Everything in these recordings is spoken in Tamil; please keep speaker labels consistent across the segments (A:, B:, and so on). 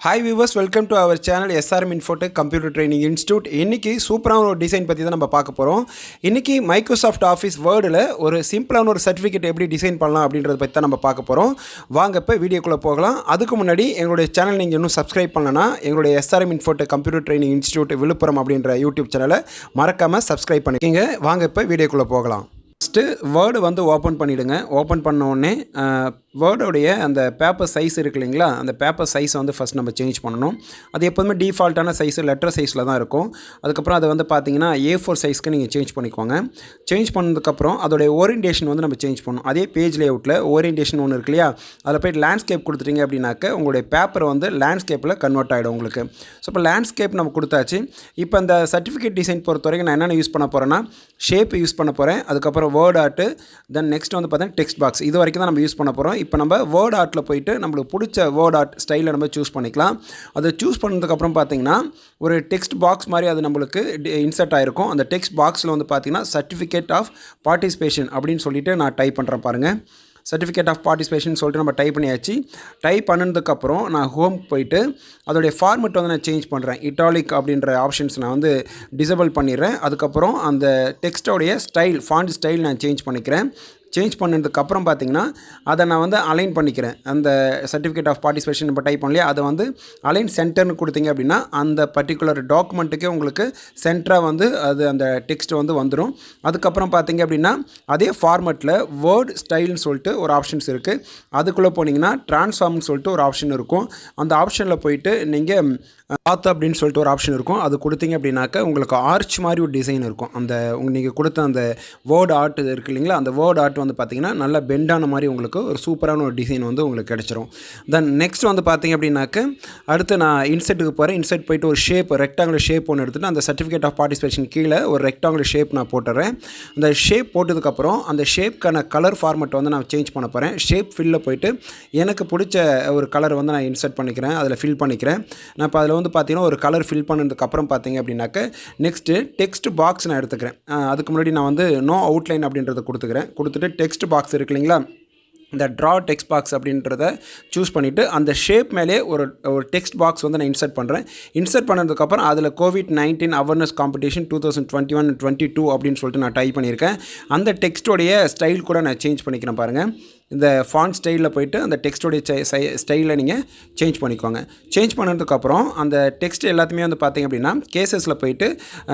A: Hi viewers, welcome to our channel SRM Infotech Computer Training Institute. இன்னைக்கு சூப்பரான ஒரு டிசைன் பத்தி தான் நம்ம பார்க்க போறோம். இன்னைக்கு Microsoft Office Wordல ஒரு சிம்பிளான ஒரு சர்டிபிகேட் எப்படி டிசைன் பண்ணலாம் அப்படிங்கறத பத்தி தான் நம்ம பார்க்க போறோம். வாங்க இப்ப வீடியோக்குள்ள போகலாம். அதுக்கு முன்னாடி எங்களுடைய சேனல் நீங்க இன்னும் Subscribe பண்ணலனா எங்களுடைய SRM Infotech Computer Training Institute Villupuram அப்படிங்கற YouTube சேனலை மறக்காம Subscribe பண்ணிக்கங்க. வாங்க இப்ப வீடியோக்குள்ள போகலாம். ஃபர்ஸ்ட் வேர்டு வந்து ஓபன் பண்ணிடுங்க. ஓபன் பண்ண உடனே வேர்டோடைய அந்த பேப்பர் சைஸ் இருக்கு இல்லைங்களா, அந்த பேப்பர் சைஸை வந்து ஃபஸ்ட் நம்ம சேஞ்ச் பண்ணணும். அது எப்போதுமே டிஃபால்ட்டான சைஸு லெட்டர் சைஸில் தான் இருக்கும். அதுக்கப்புறம் அதை வந்து பார்த்தீங்கன்னா A4 சைஸ்க்கு நீங்கள் சேஞ்ச் பண்ணிக்கோங்க. சேஞ்ச் பண்ணதுக்கப்புறம் அதோடைய ஓரியன்டேஷன் வந்து நம்ம சேஞ்ச் பண்ணணும். அதே பேஜ் லேஅவுட்டில் ஓரியன்டேஷன் ஒன்று இருக்கு இல்லையா, அதில் போய்ட்டு லேண்ட்ஸ்கேப் கொடுத்துட்டீங்க அப்படின்னாக்க உங்களுடைய பேப்பர் வந்து லேண்ட்ஸ்கேப்பில் கன்வெர்ட் ஆகிடும் உங்களுக்கு. ஸோ இப்போ லேண்ட்ஸ்கேப் நம்ம கொடுத்தாச்சு. இப்போ இந்த சர்டிஃபிகேட் டிசைன் பொறுத்த வரைக்கும் நான் என்னென்ன யூஸ் பண்ண போகிறேன்னா ஷேப் யூஸ் பண்ண போகிறேன். அதுக்கப்புறம் வேர்ட் ஆர்ட்டு, தென் நெக்ஸ்ட் வந்து பார்த்தீங்கன்னா டெக்ஸ்ட் பாக்ஸ். இது வரைக்கும் தான் நம்ம யூஸ் பண்ண போகிறோம். இப்போ நம்ம வேர்ட் ஆர்ட்டில் போயிட்டு நம்மளுக்கு பிடிச்ச வேர்ட் ஆர்ட் ஸ்டைலில் நம்ம சூஸ் பண்ணிக்கலாம். அதை சூஸ் பண்ணதுக்கப்புறம் பார்த்தீங்கன்னா ஒரு டெக்ஸ்ட் பாக்ஸ் மாதிரி அது நம்மளுக்கு இன்சர்ட் ஆகிருக்கும். அந்த டெக்ஸ்ட் பாக்ஸில் வந்து பார்த்தீங்கன்னா சர்டிஃபிகேட் ஆஃப் பார்ட்டிசிபேஷன் அப்படின்னு சொல்லிட்டு நான் டைப் பண்ணுறேன் பாருங்கள். சர்டிஃபிகேட் ஆஃப் பார்ட்டிசிபேஷன் சொல்லிட்டு நம்ம டைப் பண்ணியாச்சு. டைப் பண்ணதுக்கப்புறம் நான் ஹோம் போயிட்டு அதோடைய ஃபார்மெட் வந்து நான் சேஞ்ச் பண்ணுறேன். இட்டாலிக் அப்படின்ற ஆப்ஷன்ஸ் நான் வந்து டிசேபிள் பண்ணிடுறேன். அதுக்கப்புறம் அந்த டெக்ஸ்ட்டோடைய ஸ்டைல், ஃபாண்ட் ஸ்டைல் நான் சேஞ்ச் பண்ணிக்கிறேன். சேஞ்ச் பண்ணதுக்கப்புறம் பார்த்தீங்கன்னா அதை நான் வந்து அலைன் பண்ணிக்கிறேன். அந்த சர்டிஃபிகேட் ஆஃப் பார்ட்டிசிபேஷன் இப்போ டைப் பண்ணலையா, அதை வந்து அலைன் சென்டர்னு கொடுத்தீங்க அப்படின்னா அந்த பர்டிகுலர் டாக்குமெண்ட்டுக்கே உங்களுக்கு சென்டராக வந்து அது அந்த டெக்ஸ்ட் வந்து வந்துடும். அதுக்கப்புறம் பார்த்தீங்க அப்படின்னா அதே ஃபார்மெட்டில் வேர்ட் ஸ்டைல்னு சொல்லிட்டு ஒரு ஆப்ஷன்ஸ் இருக்குது. அதுக்குள்ளே போனீங்கன்னா ட்ரான்ஸ்ஃபார்ம்னு சொல்லிட்டு ஒரு ஆப்ஷன் இருக்கும். அந்த ஆப்ஷனில் போயிட்டு நீங்கள் பாத் அப்படின்னு சொல்லிட்டு ஒரு ஆப்ஷன் இருக்கும். அது கொடுத்தீங்க அப்படின்னாக்க உங்களுக்கு ஆர்ச் மாதிரி ஒரு டிசைன் இருக்கும். அந்த நீங்கள் கொடுத்த அந்த வேர்ட் ஆர்ட் இருக்குது இல்லைங்களா, அந்த வேர்ட் ஆர்ட் வந்து பார்த்தீங்கன்னா நல்லா பெண்டான மாதிரி உங்களுக்கு ஒரு சூப்பரான ஒரு டிசைன் வந்து உங்களுக்கு கிடச்சிரும். தென் நெக்ஸ்ட் வந்து பார்த்தீங்க அப்படின்னாக்க அடுத்து நான் இன்செர்ட்டுக்கு போகிறேன். இன்செர்ட் போயிட்டு ஒரு ஷேப், ரெக்டாங்குலர் ஷேப் ஒன்று எடுத்துகிட்டு அந்த சர்டிஃபிகேட் ஆஃப் பார்ட்டிசிபேஷன் கீழே ஒரு ரெக்டாங்குலர் ஷேப் நான் போட்டுறேன். அந்த ஷேப் போட்டதுக்கப்புறம் அந்த ஷேப்க்கான கலர் ஃபார்மெட் வந்து நான் சேஞ்ச் பண்ண போகிறேன். ஷேப் ஃபில்லில் போயிட்டு எனக்கு பிடிச்ச ஒரு கலர் வந்து நான் இன்செர்ட் பண்ணிக்கிறேன், அதில் ஃபில் பண்ணிக்கிறேன். நான் இப்போ அதில் வந்து பார்த்தீங்கன்னா ஒரு கலர் ஃபில் பண்ணதுக்கப்புறம் பார்த்தீங்க அப்படின்னாக்க நெக்ஸ்ட்டு டெக்ஸ்ட் பாக்ஸ் நான் எடுத்துக்கிறேன். அதுக்கு முன்னாடி நான் வந்து நோ அவுட்லைன் அப்படின்றத கொடுத்துட்டு டெக்ஸ்ட் பாக்ஸ் இருக்கு இல்லைங்களா, இந்த ட்ரா டெக்ஸ்ட் பாக்ஸ் அப்படின்றத சூஸ் பண்ணிவிட்டு அந்த ஷேப் மேலே ஒரு டெக்ஸ்ட் பாக்ஸ் வந்து நான் இன்சர்ட் பண்ணுறேன். இன்சர்ட் பண்ணதுக்கப்புறம் அதில் COVID-19 அவேர்னஸ் காம்படிஷன் 2021-22 அப்படின்னு சொல்லிட்டு நான் டைப் பண்ணியிருக்கேன். அந்த டெக்ஸ்ட்டோடைய ஸ்டைல் கூட நான் சேஞ்ச் பண்ணிக்கிறேன் பாருங்கள். இந்த ஃபாண்ட் ஸ்டைலில் போய்ட்டு அந்த டெக்ஸ்ட்டோடைய ஸ்டைலில் நீங்கள் சேஞ்ச் பண்ணிக்கோங்க. சேஞ்ச் பண்ணதுக்கப்புறம் அந்த டெக்ஸ்ட் எல்லாத்தையுமே வந்து பார்த்திங்க அப்படின்னா கேசஸில் போய்ட்டு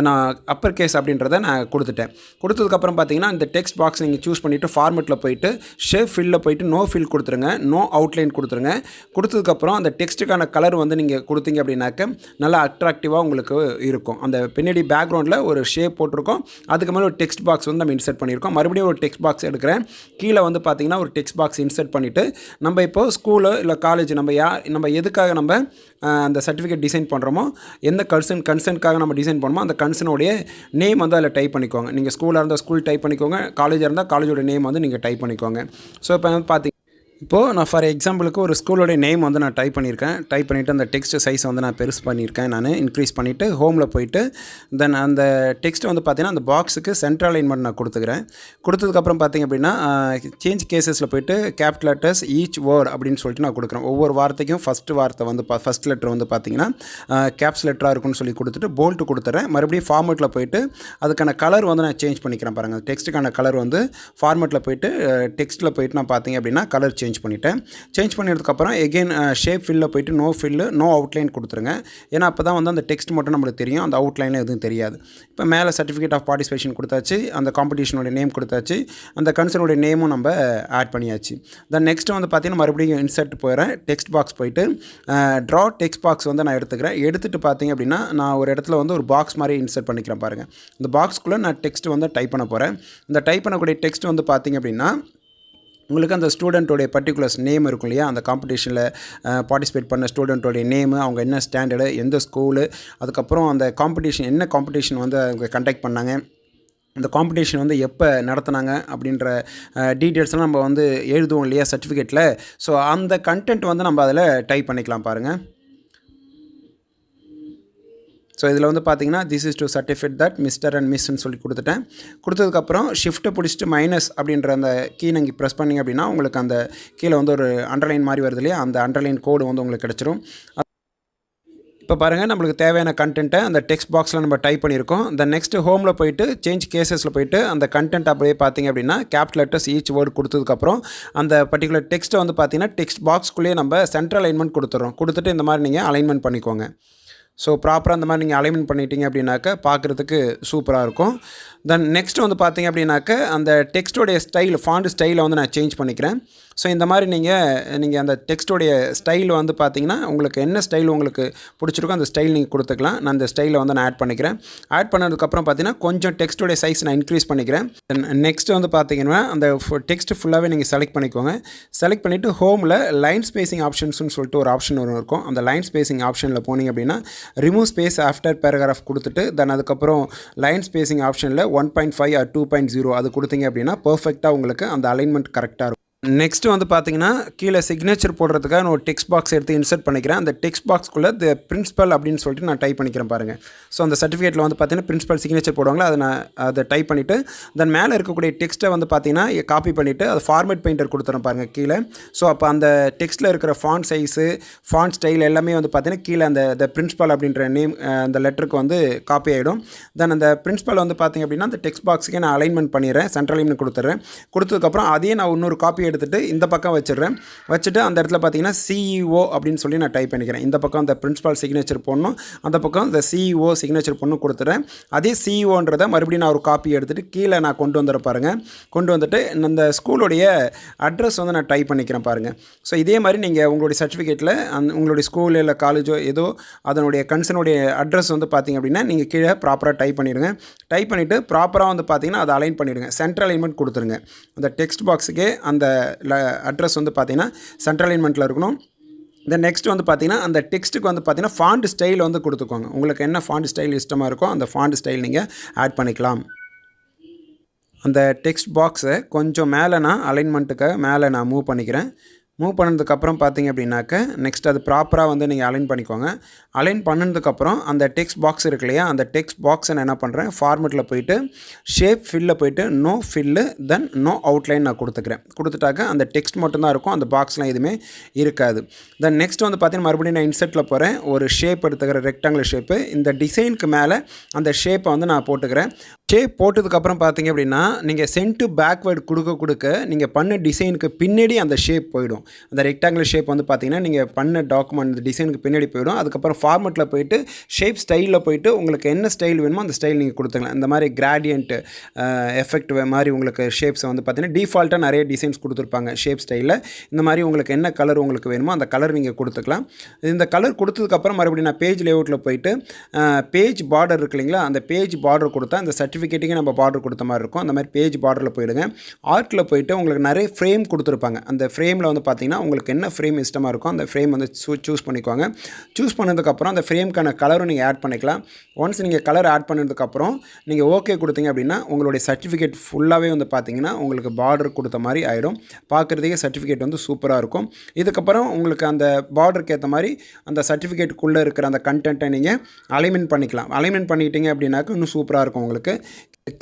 A: நான் அப்பர் கேஸ் அப்படின்றத நான் கொடுத்ததுக்கப்புறம் பார்த்தீங்கன்னா இந்த டெக்ஸ்ட் பாக்ஸ் நீங்கள் சூஸ் பண்ணிவிட்டு ஃபார்மெட்டில் போய்ட்டு ஷேப் ஃபில்லில் போய்ட்டு நோ ஃபில் கொடுத்துருங்க, நோ அவுட்லைன் கொடுத்துருங்க. கொடுத்ததுக்கப்புறம் அந்த டெக்ஸ்ட்டுக்கான கலர் வந்து நீங்கள் கொடுத்தீங்க அப்படின்னாக்க நல்லா அட்ராக்டிவாக உங்களுக்கு இருக்கும். அந்த பின்னாடி பேக்ரவுண்டில் ஒரு ஷேப் போட்டிருக்கோம், அதுக்கு மேலே ஒரு டெக்ஸ்ட் பாக்ஸ் வந்து நம்ம இன்சர்ட் பண்ணியிருக்கோம். மறுபடியும் ஒரு டெக்ஸ்ட் பாக்ஸ் எடுக்கிறேன். கீழே வந்து பார்த்திங்கன்னா ஒரு டெக்ஸ்ட் பாக்ஸ் இன்சர்ட் பண்ணிவிட்டு நம்ம இப்போ ஸ்கூலு இல்லை காலேஜ் நம்ம எதுக்காக நம்ம அந்த சர்டிஃபிகேட் டிசைன் பண்ணுறோமோ, எந்த கன்சர்னுக்காக நம்ம டிசைன் பண்ணுமோ அந்த கன்சர்னுடைய நேம் வந்து அதில் டைப் பண்ணிக்கோங்க. நீங்கள் ஸ்கூலாக இருந்தால் ஸ்கூல் டைப் பண்ணிக்கோங்க, காலேஜாக இருந்தால் காலேஜோட நேம் வந்து நீங்கள் டைப் பண்ணிக்கோங்க. ஸோ இப்போ வந்து பார்த்தீங்கன்னா இப்போது நான் ஃபார் எக்ஸாம்பிளுக்கு ஒரு ஸ்கூலோடைய நேம் வந்து நான் டைப் பண்ணிவிட்டு அந்த டெக்ஸ்ட் சைஸ் வந்து நான் பெருசு பண்ணியிருக்கேன். நான் இன்க்ரீஸ் பண்ணிவிட்டு ஹோமில் போயிட்டு தென் அந்த டெக்ஸ்ட் வந்து பார்த்திங்கன்னா அந்த பாக்ஸுக்கு சென்டர் அலைன்மெண்ட் நான் கொடுத்ததுக்கப்புறம் பார்த்திங்க அப்படின்னா சேஞ்ச் கேசஸில் போய்ட்டு கேபிட்டல் லெட்டர்ஸ் ஈச் வேர்ட் அப்படின்னு சொல்லிட்டு நான் கொடுக்குறேன். ஒவ்வொரு வார்த்தைக்கும் வார்த்தை வந்து ஃபஸ்ட் லெட்டர் வந்து பார்த்திங்கன்னா கேப்ஸ் லெட்டராக இருக்குன்னு சொல்லி கொடுத்துட்டு போல்ட்டு கொடுத்துறேன். மறுபடியும் ஃபார்மெட்டில் போய்ட்டு அதுக்கான கலர் வந்து நான் சேஞ்ச் பண்ணிக்கிறேன் பாருங்கள். டெக்ஸ்ட்டுக்கான கலர் வந்து ஃபார்மெட்டில் போய்ட்டு டெக்ஸ்ட்டில் போய்ட்டு நான் பார்த்திங்க அப்படின்னா கலர் சேஞ்ச் பண்ணதுக்கப்புறம் எகெயின் ஷேப் ஃபில்லில் போய்ட்டு நோ ஃபில்லு நோ அவுட்லைன் கொடுத்துருங்க. ஏன்னா அப்போ தான் வந்து அந்த டெக்ஸ்ட் மட்டும் நம்மளுக்கு தெரியும், அந்த அவுட்லைனில் எதுவும் தெரியாது. இப்போ மேலே சர்டிஃபிகேட் ஆஃப் பார்ட்டிசிபேஷன் கொடுத்தாச்சு, அந்த காம்படிஷனோட நேம் கொடுத்தாச்சு, அந்த கன்சர்னுடைய நேமும் நம்ம ஆட் பண்ணியாச்சு. தென் நெக்ஸ்ட்டு வந்து பார்த்தீங்கன்னா மறுபடியும் இன்சர்ட் போயிடுறேன். டெக்ஸ்ட் பாக்ஸ் போயிட்டு ட்ரா டெக்ஸ்ட் பாக்ஸ் வந்து நான் எடுத்துகிட்டு பார்த்தீங்க அப்படின்னா நான் ஒரு இடத்துல வந்து ஒரு பாக்ஸ் மாதிரி இன்சர்ட் பண்ணிக்கிறேன் பாருங்கள். இந்த பாக்ஸ்க்குள்ளே நான் டெக்ஸ்ட் வந்து டைப் பண்ண போகிறேன். இந்த டைப் பண்ணக்கூடிய டெக்ஸ்ட் வந்து பார்த்திங்க அப்படின்னா உங்களுக்கு அந்த ஸ்டூடெண்ட்டோடைய பர்டிகுலர்ஸ் நேம் இருக்கும் இல்லையா, அந்த காம்படிஷனில் பார்ட்டிசிபேட் பண்ண ஸ்டூடெண்ட்டோடைய நேமு, அவங்க என்ன ஸ்டாண்டர்டு, எந்த ஸ்கூலு, அதுக்கப்புறம் அந்த என்ன காம்படிஷன் வந்து அவங்க கண்டக்ட் பண்ணாங்க, அந்த காம்படிஷன் வந்து எப்போ நடத்துனாங்க அப்படின்ற டீட்டெயில்ஸ்லாம் நம்ம வந்து எழுதுவோம் இல்லையா சர்டிஃபிகேட்டில். ஸோ அந்த கண்டென்ட் வந்து நம்ம அதில் டைப் பண்ணிக்கலாம் பாருங்கள். ஸோ இதில் வந்து பார்த்தீங்கன்னா this is to certificate that mister and மிஸ்ன்னு சொல்லி கொடுத்ததுக்கப்புறம் ஷிஃப்ட்டை பிடிச்சிட்டு மைனஸ் அப்படின்ற அந்த கீ நீங்கள் ப்ரெஸ் பண்ணிங்க அப்படின்னா உங்களுக்கு அந்த கீழே வந்து ஒரு அண்டர்லைன் மாதிரி வருது இல்லையா, அந்த அண்டர்லைன் கோடு வந்து உங்களுக்கு கிடச்சிரும். இப்போ பாருங்கள் நம்மளுக்கு தேவையான கண்டென்ட்டை அந்த டெக்ஸ்ட் பாக்ஸில் நம்ம டைப் பண்ணியிருக்கோம். நெக்ஸ்ட் ஹோமில் போயிட்டு சேஞ்ச் கேசஸில் போயிட்டு அந்த கண்டென்ட் அப்படியே பார்த்தீங்க அப்படின்னா கேபிட்டல் லெட்டர்ஸ் ஈச் வேர்டு கொடுத்ததுக்கப்புறம் அந்த பர்டிகுலர் டெக்ஸ்ட்டை வந்து பார்த்தீங்கன்னா டெக்ஸ்ட் பாக்ஸ்க்குள்ளேயே நம்ம சென்ட்ரல் அலைன்மெண்ட் கொடுத்துட்டு இந்த மாதிரி நீங்கள் அலைன்மெண்ட் பண்ணிக்கோங்க. ஸோ ப்ராப்பராக அந்த மாதிரி நீங்கள் அலைன்மெண்ட் பண்ணிட்டீங்க அப்படின்னாக்க பார்க்குறதுக்கு சூப்பராக இருக்கும். நெக்ஸ்ட் வந்து பார்த்தீங்க அப்படின்னாக்க அந்த டெக்ஸ்ட்டோடைய ஸ்டைல் ஃபாண்ட் ஸ்டைலை வந்து நான் சேஞ்ச் பண்ணிக்கிறேன். ஸோ இந்த மாதிரி நீங்கள் அந்த டெக்ஸ்ட்டோடைய ஸ்டைல் வந்து பார்த்தீங்கன்னா உங்களுக்கு என்ன ஸ்டைல் உங்களுக்கு பிடிச்சிருக்கோ அந்த ஸ்டைல் நீங்கள் கொடுத்துக்கலாம். நான் அந்த ஸ்டைலை வந்து நான் ஆட் பண்ணிக்கிறேன். ஆட் பண்ணதுக்கப்புறம் பார்த்தீங்கன்னா கொஞ்சம் டெக்ஸ்ட்டோடைய சைஸ் நான் இன்க்ரீஸ் பண்ணிக்கிறேன். நெக்ஸ்ட் வந்து பார்த்தீங்கன்னா அந்த டெக்ஸ்ட் ஃபுல்லாகவே நீங்கள் செலக்ட் பண்ணிக்கோங்க. செலக்ட் பண்ணிவிட்டு ஹோமில் லைன் ஸ்பேசிங் ஆப்ஷன்ஸ்னு சொல்லிட்டு ஒரு ஆப்ஷன் ஒன்று இருக்கும். அந்த லைன் ஸ்பேசிங் ஆப்ஷனில் போனீங்க அப்படின்னா ரிமூவ் ஸ்பேஸ் ஆஃப்டர் பேராகிராஃப் கொடுத்துட்டு அதுக்கப்புறம் லைன் ஸ்பேசிங் ஆப்ஷனில் 1.5 or 2.0 அது கொடுத்தீங்க அப்படின்னா பர்ஃபெக்டாக உங்களுக்கு அந்த அலைன்மெண்ட் கரெக்டாக இருக்கும். நெக்ஸ்ட் வந்து பார்த்தீங்கன்னா கீழே சிக்னேச்சர் போடுறதுக்காக நான் ஒரு டெக்ஸ்ட் பாக்ஸ் எடுத்து இன்சர்ட் பண்ணிக்கிறேன். அந்த டெக்ஸ்ட் பாக்ஸ்க்குள்ளே த பிரின்சிபல் அப்படின்னு சொல்லிட்டு நான் டைப் பண்ணிக்கிறேன் பாருங்கள். ஸோ அந்த சர்டிஃபிகேட்டில் வந்து பார்த்தீங்கன்னா பிரின்சிபல் சிக்னேச்சர் போடுவாங்களா அதை டைப் பண்ணிவிட்டு மேலே இருக்கக்கூடிய டெக்ஸ்ட்டை வந்து பார்த்தீங்கன்னா காப்பி பண்ணிவிட்டு அது ஃபார்மேட் பெயிண்டர் கொடுத்துறேன் பாருங்கள் கீழே. ஸோ அப்போ அந்த டெக்ஸ்ட்டில் இருக்கிற ஃபாண்ட் சைஸு ஃபாண்ட் ஸ்டைல் எல்லாமே வந்து பார்த்தீங்கன்னா கீழே அந்த பிரின்சிபல் அப்படின்ற நேம் அந்த லெட்டருக்கு வந்து காப்பி ஆகிடும். அந்த பிரின்சிபல் வந்து பார்த்தீங்க அப்படின்னா அந்த டெக்ஸ்ட் பாக்ஸுக்கே நான் அலைன்மெண்ட் பண்ணிடுறேன். சென்ட்ரல் அலைன்மெண்ட் கொடுத்ததுக்கப்புறம் அதையே நான் இன்னொரு காப்பி எடுத்துகிட்டு இந்த பக்கம் வச்சுட்டு அந்த இடத்துல பார்த்தீங்கன்னா சிஇஓ அப்படின்னு சொல்லி நான் டைப் பண்ணிக்கிறேன். இந்த பக்கம் அந்த பிரின்சிபால் சிக்னேச்சர் போடணும், அந்த பக்கம் இந்த சிஇஓ சிக்னேச்சர் போடணும் கொடுத்துறேன். அதே சிஇஓன்றதை மறுபடியும் நான் ஒரு காப்பி எடுத்துகிட்டு கீழே நான் கொண்டு பாருங்கள். கொண்டு வந்துட்டு அந்த ஸ்கூலுடைய அட்ரஸ் வந்து நான் டைப் பண்ணிக்கிறேன் பாருங்கள். ஸோ இதே மாதிரி நீங்கள் உங்களுடைய சர்டிஃபிகேட்டில் உங்களுடைய ஸ்கூல் இல்லை காலேஜோ ஏதோ அதனுடைய கன்சர்னுடைய அட்ரஸ் வந்து பார்த்தீங்க அப்படின்னா நீங்கள் கீழே ப்ராப்பராக டைப் பண்ணிவிடுங்க. டைப் பண்ணிவிட்டு ப்ராப்பராக வந்து பார்த்தீங்கன்னா அதை அலைன் பண்ணிவிடுங்க. சென்ட்ரல் அலைன்மெண்ட் கொடுத்துருங்க. அந்த டெக்ஸ்ட் பாக்ஸுக்கே அந்த அட்ரஸ் வந்து பார்த்தீங்கன்னா சென்ட்ரல் அலைன்மெண்ட்டில் இருக்கணும். நெக்ஸ்ட் வந்து பார்த்தீங்கன்னா அந்த டெக்ஸ்ட்டுக்கு வந்து பார்த்தீங்கன்னா ஃபாண்ட் ஸ்டைல் வந்து கொடுத்துக்கோங்க. உங்களுக்கு என்ன ஃபாண்ட் ஸ்டைல் இஷ்டமாக இருக்கோ அந்த ஃபாண்ட் ஸ்டைல் நீங்கள் ஆட் பண்ணிக்கலாம். அந்த டெக்ஸ்ட் பாக்ஸை கொஞ்சம் மேலே நான் அலைன்மெண்ட்டுக்காக மேலே நான் மூவ் பண்ணிக்கிறேன். மூவ் பண்ணதுக்கப்புறம் பார்த்தீங்க அப்படின்னாக்க நெக்ஸ்ட் அது ப்ராப்பராக வந்து நீங்கள் அலைன் பண்ணிக்கோங்க. அலைன் பண்ணதுக்கப்புறம் அந்த டெக்ஸ்ட் பாக்ஸ் இருக்கு இல்லையா, அந்த டெக்ஸ்ட் பாக்ஸை நான் என்ன பண்ணுறேன் ஃபார்மெட்டில் போயிட்டு ஷேப் ஃபில்லில் போயிட்டு நோ ஃபில்லு நோ அவுட்லைன் நான் கொடுத்துட்டாக்க அந்த டெக்ஸ்ட் மட்டும்தான் இருக்கும், அந்த பாக்ஸ்லாம் எதுவுமே இருக்காது. நெக்ஸ்ட் வந்து பார்த்தீங்கன்னா மறுபடியும் நான் இன்செர்ட்டில் போகிறேன். ஒரு ஷேப் எடுத்துக்கிறேன், ரெக்டாங்குலர் ஷேப்பு. இந்த டிசைனுக்கு மேலே அந்த ஷேப்பை வந்து நான் போட்டுக்கிறேன். ஷேப் போட்டதுக்கப்புறம் பார்த்தீங்க அப்படின்னா நீங்கள் சென்ட் பேக்வேர்டு கொடுக்க நீங்கள் பண்ண டிசைனுக்கு பின்னாடி அந்த ஷேப் போயிடும். அந்த ரெக்டாங்குலர் ஷேப் வந்து பார்த்தீங்கன்னா நீங்கள் பண்ண டாக்குமெண்ட் டிசைனுக்கு பின்னாடி போயிடும். அதுக்கப்புறம் ஃபார்மெட்டில் போயிட்டு ஷேப் ஸ்டைலில் போயிட்டு உங்களுக்கு என்ன ஸ்டைல் வேணுமோ அந்த ஸ்டைல் நீங்கள் கொடுத்துக்கலாம். இந்த மாதிரி கிராடியன்ட் எஃபெக்ட் மாதிரி உங்களுக்கு ஷேப்ஸை வந்து பார்த்தீங்கன்னா டிஃபால்ட்டாக நிறைய டிசைன்ஸ் கொடுத்துருப்பாங்க ஷேப் ஸ்டைலில். இந்த மாதிரி உங்களுக்கு என்ன கலர் உங்களுக்கு வேணுமோ அந்த கலர் நீங்கள் கொடுத்துக்கலாம். இந்த கலர் கொடுத்ததுக்கப்புறம் மறுபடியும் நான் பேஜ் லேஅவுட்டில் போயிட்டு பேஜ் பார்டர் இருக்கு இல்லைங்களா, அந்த பேஜ் பார்டர் கொடுத்தா அந்த சர்டிஃபிகேட்டுக்கு நம்ம பார்டர் கொடுத்த மாதிரி இருக்கும். அந்த மாதிரி பேஜ் பார்டரில் போயிடுங்க. ஆர்ட்டில் போயிட்டு உங்களுக்கு நிறைய ஃப்ரேம் கொடுத்துருப்பாங்க. அந்த ஃப்ரேமில் வந்து பார்த்தீங்கன்னா உங்களுக்கு என்ன ஃப்ரேம் இஷ்டமாக இருக்கோ அந்த ஃப்ரேம் வந்து சூஸ் பண்ணிக்குவாங்க. சூஸ் பண்ணதுக்கப்புறம் அந்த ஃப்ரேம்க்கான கலரும் நீங்கள் ஆட் பண்ணிக்கலாம். ஒன்ஸ் நீங்கள் கலர் ஆட் பண்ணதுக்கப்புறம் நீங்கள் ஓகே கொடுத்தீங்க அப்படின்னா உங்களுடைய சர்டிஃபிகேட் ஃபுல்லாகவே வந்து பார்த்தீங்கன்னா உங்களுக்கு பார்டர் கொடுத்த மாதிரி ஆகிடும். பார்க்குறதுக்கே சர்டிஃபிகேட் வந்து சூப்பராக இருக்கும். இதுக்கப்புறம் உங்களுக்கு அந்த பார்டருக்கு ஏற்ற மாதிரி அந்த சர்டிஃபிகேட்டுக்குள்ளே இருக்கிற அந்த கண்டென்ட்டை நீங்கள் அலைன்மெண்ட் பண்ணிக்கலாம். அலைன்மெண்ட் பண்ணிட்டீங்க அப்படின்னாக்க இன்னும் சூப்பராக இருக்கும் உங்களுக்கு.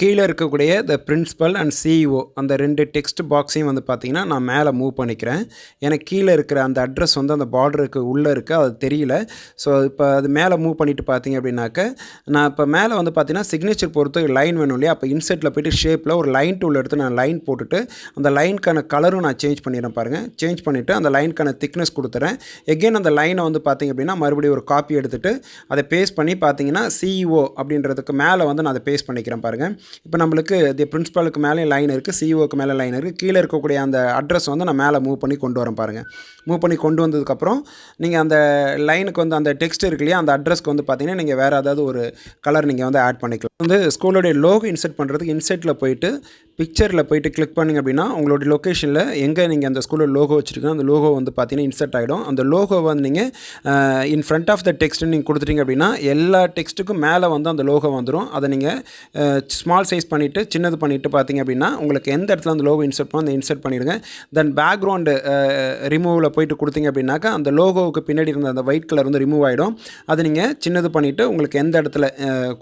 A: கீழே இருக்கக்கூடிய த பிரின்சிபல் அண்ட் சிஇஓ அந்த ரெண்டு டெக்ஸ்ட் பாக்ஸையும் வந்து பார்த்தீங்கன்னா நான் மேலே மூவ் பண்ணிக்கிறேன். எனக்கு கீழே இருக்கிற அந்த அட்ரஸ் வந்து அந்த பார்டருக்கு உள்ளே இருக்குது, அது தெரியல. ஸோ இப்போ அது மேலே மூவ் பண்ணிவிட்டு பார்த்தீங்க அப்படின்னாக்க நான் இப்போ மேலே வந்து பார்த்தீங்கன்னா சிக்னேச்சர் பொறுத்து லைன் வேணும் இல்லையா, அப்போ இன்செர்ட்டில் போய்ட்டு ஷேப்பில் ஒரு லைன் டூல் எடுத்து நான் லைன் போட்டுட்டு அந்த லைனுக்கான கலரும் நான் சேஞ்ச் பண்ணிடுறேன் பாருங்கள். சேஞ்ச் பண்ணிவிட்டு அந்த லைனுக்கான திக்னஸ் கொடுத்துறேன். எகெயின் அந்த லைனை வந்து பார்த்தீங்க அப்படின்னா மறுபடியும் ஒரு காப்பி எடுத்துகிட்டு அதை பேஸ்ட் பண்ணி பார்த்தீங்கன்னா சிஇஓ அப்படின்றதுக்கு மேலே வந்து நான் அதை பேஸ்ட் பண்ணிக்கிறேன் பாருங்கள். இப்போ நம்மளுக்கு தி பிரின்சிபலுக்கு மேலே லைன் இருக்குது, சிஇஓக்கு மேலே லைன் இருக்குது. கீழே இருக்கக்கூடிய அந்த அட்ரஸ் வந்து நான் மேலே மூவ் பண்ணி கொண்டு வரேன் பாருங்கள். மூவ் பண்ணி கொண்டு வந்ததுக்கப்புறம் நீங்கள் அந்த லைனுக்கு வந்து அந்த டெக்ஸ்ட் இருக்கு இல்லையா, அந்த அட்ரஸ்க்கு வந்து பார்த்தீங்கன்னா நீங்கள் வேறு ஏதாவது ஒரு கலர் நீங்கள் வந்து ஆட் பண்ணிக்கலாம். வந்து ஸ்கூலோடைய லோகோ இன்செர்ட் பண்ணுறதுக்கு இன்செர்ட்டில் போயிட்டு பிக்சரில் போயிட்டு கிளிக் பண்ணிங்க அப்படின்னா உங்களுடைய லொக்கேஷனில் எங்கே நீங்கள் அந்த ஸ்கூலில் லோகோ வச்சுருக்கீங்க அந்த லோகோ வந்து பார்த்தீங்கன்னா இன்செர்ட் ஆகிடும். அந்த லோகோ வந்து நீங்கள் in front of the text நீங்கள் கொடுத்துட்டீங்க அப்படின்னா எல்லா டெக்ஸ்ட்டுக்கும் மேலே வந்து அந்த லோகோ வந்துடும். அதை நீங்கள் ஸ்மால் சைஸ் பண்ணிவிட்டு சின்னது பண்ணிவிட்டு பார்த்தீங்க அப்படின்னா உங்களுக்கு எந்த இடத்துல அந்த லோகோ இன்செர்ட் பண்ணோ அந்த இன்செர்ட் பண்ணிடுங்க. தென் பேக்ரவுண்டு ரிமூவில் போயிட்டு கொடுத்தீங்க அப்படின்னாக்கா அந்த லோகோவுக்கு பின்னாடி இருந்த அந்த ஒயிட் கலர் வந்து ரிமூவ் ஆகிடும். அதை நீங்கள் சின்னது பண்ணிவிட்டு உங்களுக்கு எந்த இடத்துல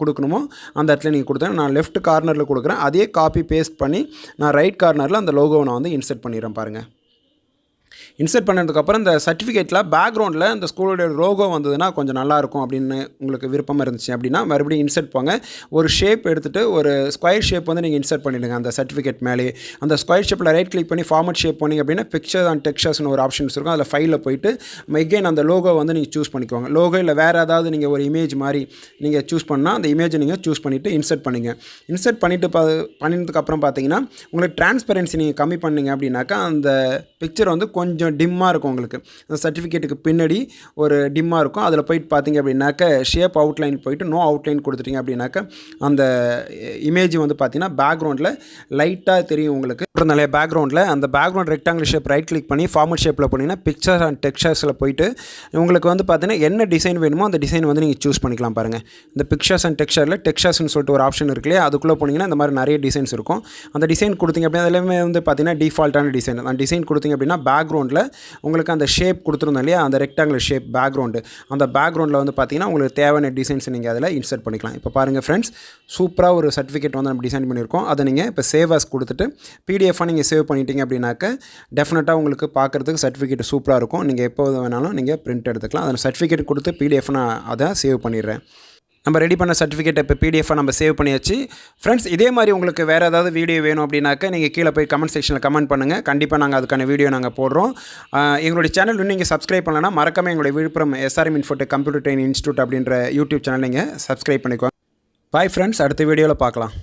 A: கொடுக்கணுமோ அந்த இடத்துல நீங்கள் கொடுத்தேன். நான் லெஃப்ட் கார்னரில் கொடுக்குறேன். அதே காப்பி பேஸ்ட் பண்ணி நான் ரைட் கார்னரில் அந்த லோகோவை நான் வந்து இன்செர்ட் பண்ணிடுறேன் பாருங்கள். இன்சர்ட் பண்ணதுக்கப்புறம் இந்த சர்டிஃபிகேட்டில் பேக்ரவுண்டில் இந்த ஸ்கூலோட லோகோ வந்ததுன்னா கொஞ்சம் நல்லாயிருக்கும் அப்படின்னு உங்களுக்கு விருப்பமாக இருந்துச்சு அப்படின்னா மறுபடியும் இன்சர்ட் போங்க. ஒரு ஷேப் எடுத்துகிட்டு ஒரு ஸ்கொயர் ஷேப் வந்து நீங்கள் இன்சர்ட் பண்ணிவிடுங்க அந்த சர்டிஃபிகேட் மேலே. அந்த ஸ்கொயர் ஷேப்பில் ரைட் கிளிக் பண்ணி ஃபார்மட் ஷேப் போனீங்க அப்படின்னா பிக்சர்ஸ் அண்ட் டெக்ஸ்சர்ஸ்னு ஒரு ஆப்ஷன்ஸ் இருக்கும். அதில் ஃபைலில் போயிட்டு எகெயின் அந்த லோகோ வந்து நீங்கள் சூஸ் பண்ணிக்குவாங்க. லோகோ இல்லை வேறு ஏதாவது நீங்கள் ஒரு இமேஜ் மாதிரி நீங்கள் சூஸ் பண்ணால் அந்த இமேஜை நீங்கள் சூஸ் பண்ணிவிட்டு இன்சர்ட் பண்ணிங்க. இன்சர்ட் பண்ணிவிட்டு பண்ணினதுக்கப்புறம் பார்த்தீங்கன்னா உங்களுக்கு டிரான்ஸ்பரன்சி நீங்கள் கம்மி பண்ணிங்க அப்படின்னாக்கா அந்த பிக்சர் வந்து கொஞ்சம் டிம்மாக இருக்கும். உங்களுக்கு அந்த சர்டிஃபிகேட்டுக்கு பின்னாடி ஒரு டிம்மாக இருக்கும். அதில் போயிட்டு பார்த்தீங்க அப்படின்னாக்க ஷேப் அவுட்லைன் போயிட்டு நோ அவுட்லைன் கொடுத்துட்டீங்க அப்படின்னாக்க அந்த இமேஜ் வந்து பார்த்தீங்கன்னா பேக்ரவுண்டில் லைட்டாக தெரியும் உங்களுக்கு. நிறைய பேக்ரவுண்டில் அந்த background rectangle shape right click பண்ணி ஃபார்மட் ஷேப்பில் போனீங்கன்னா பிக்சர்ஸ் அண்ட் டெக்ஸ்சர்ஸில் போயிட்டு உங்களுக்கு வந்து பார்த்தீங்கன்னா என்ன டிசைன் வேணுமோ அந்த டிசைன் வந்து நீங்கள் சூஸ் பண்ணிக்கலாம். பாருங்கள், இந்த பிக்சர்ஸ் அண்ட் டெக்ஸ்சரில் டெக்ஸ்சர்ஸ்னு சொல்லிட்டு ஒரு ஆப்ஷன் இருக்கு இல்லையா, அதுக்குள்ளே போனீங்கன்னா இந்த மாதிரி நிறைய டிசைன்ஸ் இருக்கும். அந்த டிசைன் கொடுத்தீங்க அப்படின்னா எல்லாமே வந்து பார்த்தீங்கன்னா டிஃபால்ட்டான டிசைன். அந்த டிசைன் கொடுத்தீங்க அப்படின்னா பேக்ரவுண்டில் உங்களுக்கு அந்த ஷேப் கொடுத்துருந்தோம் இல்லையா, அந்த ரெக்டாங்குலர் ஷேப் பேக்ரவுண்டு, அந்த பேக்ரவுண்டில் வந்து பார்த்தீங்கன்னா உங்களுக்கு தேவையான டிசைன்ஸ் நீங்கள் அதில் இன்சர்ட் பண்ணிக்கலாம். இப்போ பாருங்கள் ஃப்ரெண்ட்ஸ், சூப்பராக ஒரு சர்டிஃபிகேட் வந்து நம்ம டிசைன் பண்ணியிருக்கோம். அதை நீங்கள் இப்போ சேவ் ஆஸ் கொடுத்துட்டு பிடிஎஃபாக நீங்கள் சேவ் பண்ணிட்டீங்க அப்படின்னாக்க டெஃபினட்டாக உங்களுக்கு பார்க்குறதுக்கு சர்டிஃபிகேட் சூப்பராக இருக்கும். நீங்கள் எப்போ வேணாலும் நீங்கள் பிரிண்ட் எடுத்துக்கலாம். அதில் சர்டிஃபிகேட் கொடுத்து பிடிஎஃப் நான் அதை சேவ் பண்ணிடுறேன். நம்ம ரெடி பண்ண சர்டிஃபிகேட்டை இப்போ பிடிஎஃபாக நம்ம சேவ் பண்ணியாச்சு. ஃப்ரெண்ட்ஸ், இதே மாதிரி உங்களுக்கு வேறு ஏதாவது வீடியோ வேணும் அப்படின்னாக்க நீங்கள் கீழே போய் கமெண்ட் செக்ஷனில் கமெண்ட் பண்ணுங்கள். கண்டிப்பாக நாங்கள் அதுக்கான வீடியோ நாங்கள் போடுறோம். எங்களுடைய சேனல் இன்னும் நீங்கள் சப்ஸ்கிரைப் பண்ணலன்னா மறக்காமல் எங்களுடைய Villupuram SRM infotech computer training institute அப்படின்ற யூடியூப் சேனல் நீங்கள் சப்ஸ்கிரைப் பண்ணிக்கோங்க. பாய் ஃப்ரெண்ட்ஸ், அடுத்த வீடியோவில் பார்க்கலாம்.